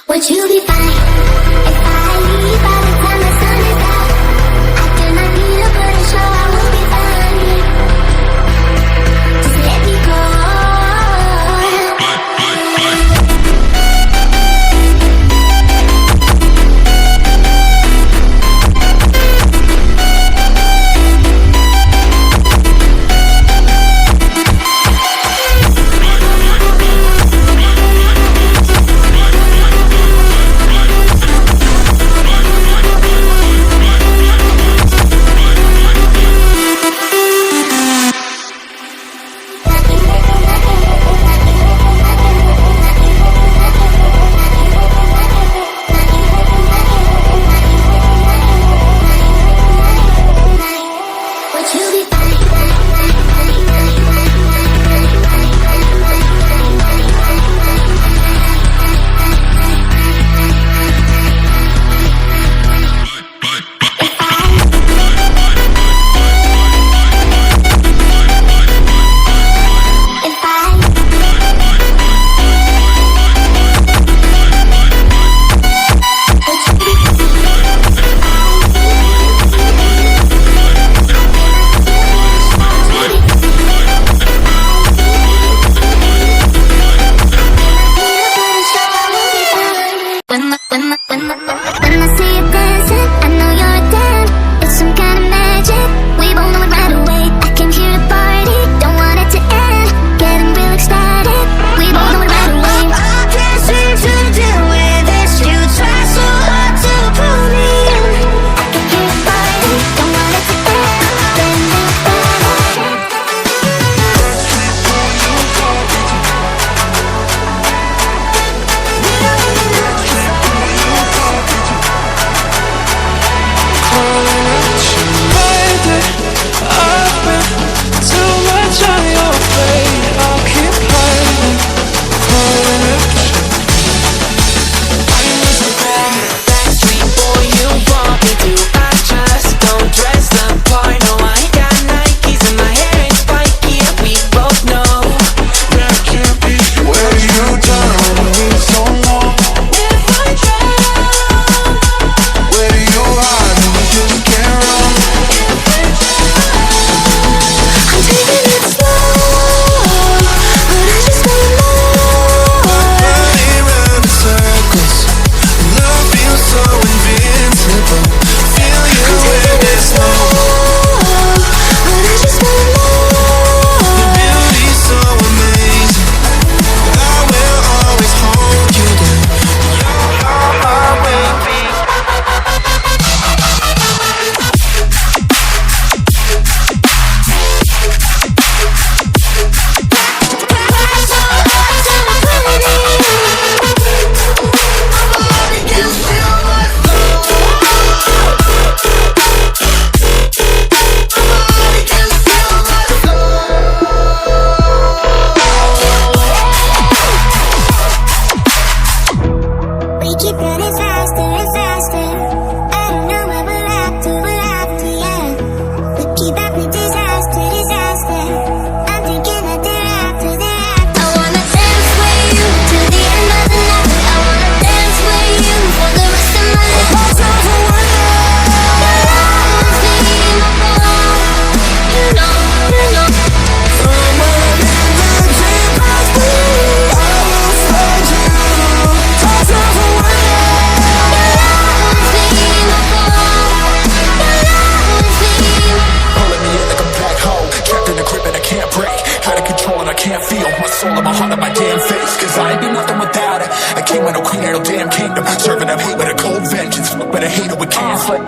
Would you be fine if I leave by the time the sun is out? I do not need a good show, I will be fine. Just let me go. When I see you dancing, I know you're a 10. It's some kind of magic, we both know it right away. I can hear the party, don't want it to end. Getting real ecstatic, we both know it right away. I can't seem to deal with this, you try so hard to pull me in. I can hear the party, don't want it to end. Then keep running faster and faster. I don't know what we're after, yeah. We keep up with disaster, disaster. I'm thinking that they're after. I wanna dance with you till the end of the night. I wanna dance with you for the rest of my life. What's up for one night? You know. Somewhere in the deep of blue, I will find you. What's up for one night? Can't feel my soul and my heart on my damn face, cause I ain't be nothing without it. A king with no queen, ain't no damn kingdom. Serving up hate with a cold vengeance, but a hater with cans like